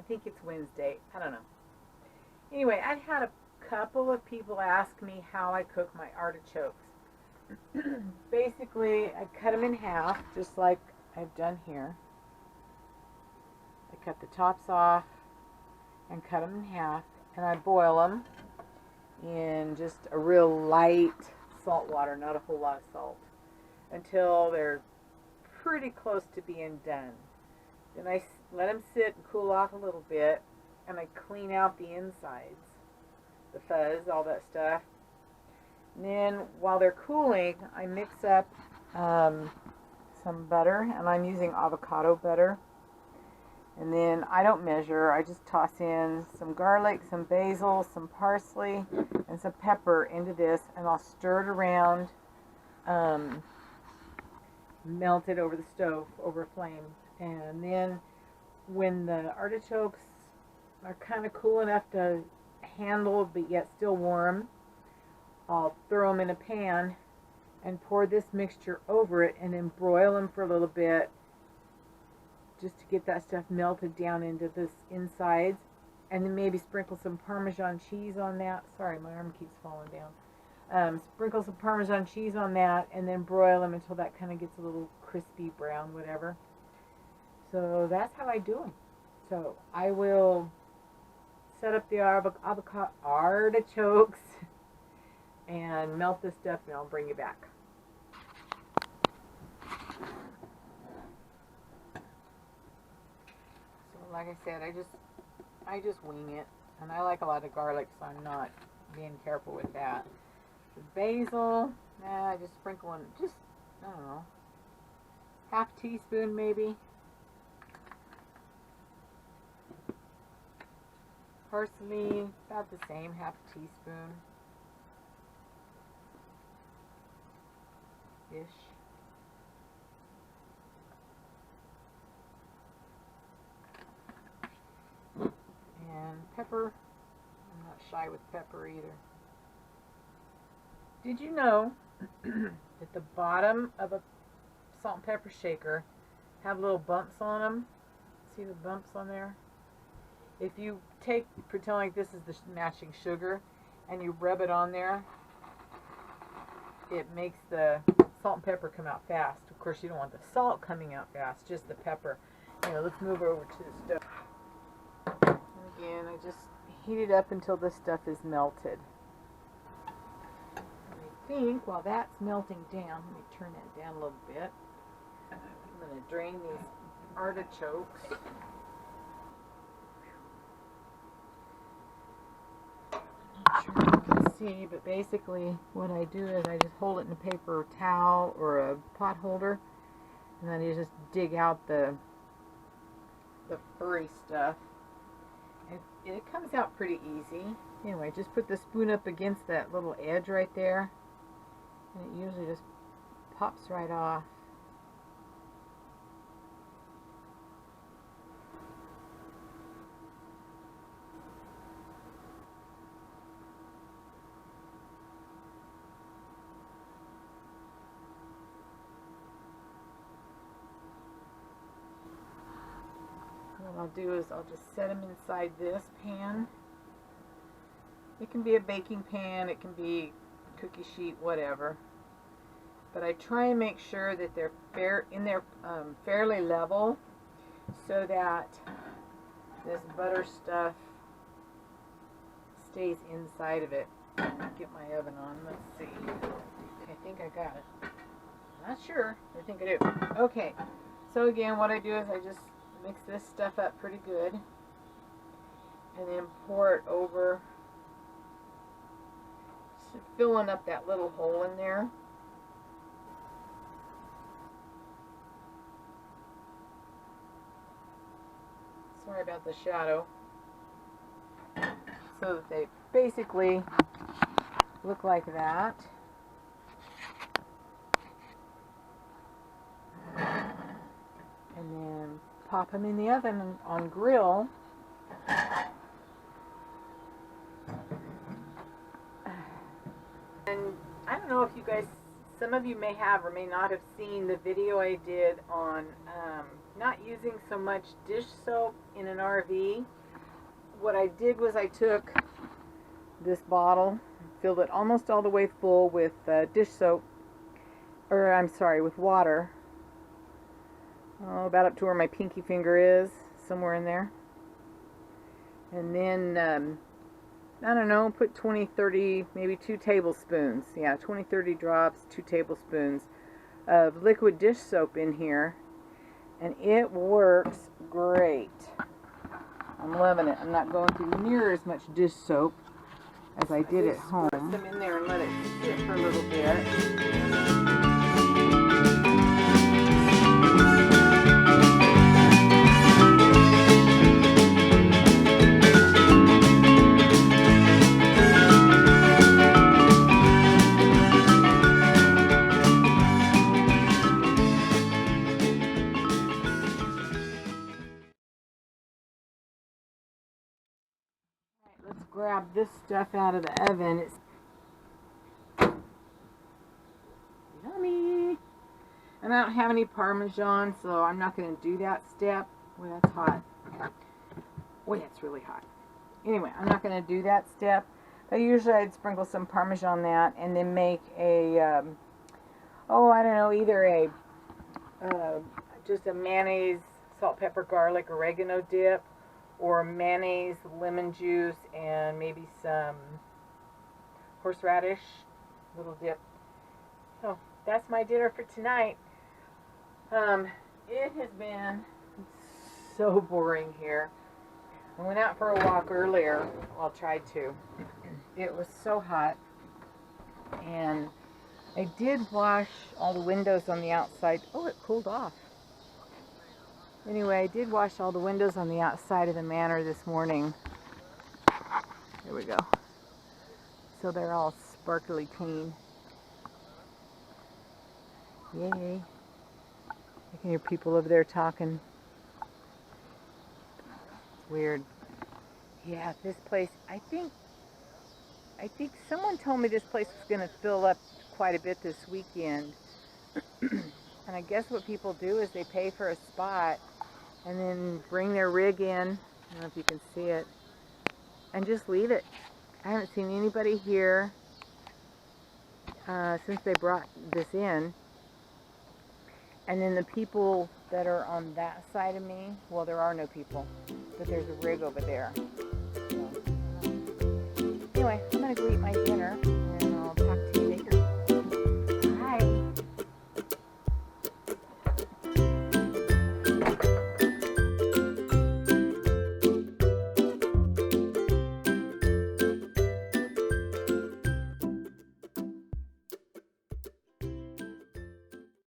think it's Wednesday. I don't know. Anyway, I've had a couple of people ask me how I cook my artichokes. Basically, I cut them in half, just like I've done here. I cut the tops off and cut them in half, and I boil them in just a real light salt water, not a whole lot of salt, until they're pretty close to being done. Then I let them sit and cool off a little bit, and I clean out the insides, the fuzz, all that stuff. And then while they're cooling, I mix up some butter, and I'm using avocado butter. And then I don't measure, I just toss in some garlic, some basil, some parsley, and some pepper into this, and I'll stir it around, melt it over the stove, over a flame. And then when the artichokes are kind of cool enough to handle, but yet still warm, I'll throw them in a pan and pour this mixture over it, and then broil them for a little bit, just to get that stuff melted down into this insides, and then maybe sprinkle some Parmesan cheese on that. Sorry, my arm keeps falling down. Sprinkle some Parmesan cheese on that, and then broil them until that kind of gets a little crispy brown, whatever. So that's how I do them. So I will set up the avocado artichokes and melt this stuff, and I'll bring you back. Like I said, I just wing it, and I like a lot of garlic, so I'm not being careful with that. The basil, I just sprinkle in, just, I don't know, half teaspoon maybe. Parsley, about the same, half teaspoon ish. And pepper. I'm not shy with pepper either. Did you know that the bottom of a salt and pepper shaker have little bumps on them? See the bumps on there? If you pretend like this is the matching sugar, and you rub it on there, it makes the salt and pepper come out fast. Of course, you don't want the salt coming out fast, just the pepper. Let's move over to the stove. Again, I just heat it up until this stuff is melted. And I think while that's melting down, let me turn that down a little bit. I'm going to drain these artichokes. Not sure if you can see, but basically what I do is I just hold it in a paper towel or a pot holder, and then you just dig out the furry stuff. It comes out pretty easy. Anyway, just put the spoon up against that little edge right there, and it usually just pops right off. What I'll do is I'll just set them inside this pan. It can be a baking pan, it can be a cookie sheet, whatever. But I try and make sure that they're fairly level, so that this butter stuff stays inside of it. Get my oven on. Let's see. I think I got it. Not sure. I think I do. Okay. So again, what I do is I just mix this stuff up pretty good, and then pour it over, just filling up that little hole in there. Sorry about the shadow. So that they basically look like that. And then pop them in the oven on grill. And I don't know if you guys, some of you may have or may not have seen the video I did on not using so much dish soap in an RV, what I did was I took this bottle, filled it almost all the way full with dish soap, or I'm sorry, with water. Oh, about up to where my pinky finger is, somewhere in there. And then, I don't know, put 20, 30, maybe 2 tablespoons. Yeah, 20, 30 drops, 2 tablespoons of liquid dish soap in here. And it works great. I'm loving it. I'm not going through near as much dish soap as I did at home. Put them in there and let it sit for a little bit. Let's grab this stuff out of the oven. It's yummy. And I don't have any Parmesan, so I'm not going to do that step. Boy, that's hot. Boy, that's really hot. Anyway, I'm not going to do that step. But usually I'd sprinkle some Parmesan on that and then make a, I don't know, either a, just a mayonnaise, salt, pepper, garlic, oregano dip, or mayonnaise, lemon juice, and maybe some horseradish, little dip. So that's my dinner for tonight. It has been so boring here. I went out for a walk earlier. Well, tried to. It was so hot. And I did wash all the windows on the outside. Oh, it cooled off. Anyway, I did wash all the windows on the outside of the Manor this morning. There we go. So they're all sparkly clean. Yay. I can hear people over there talking. It's weird. Yeah, this place, I think someone told me this place was going to fill up quite a bit this weekend. And I guess what people do is they pay for a spot and then bring their rig in, I don't know if you can see it, and just leave it. I haven't seen anybody here since they brought this in. And then the people that are on that side of me, well, there are no people, but there's a rig over there.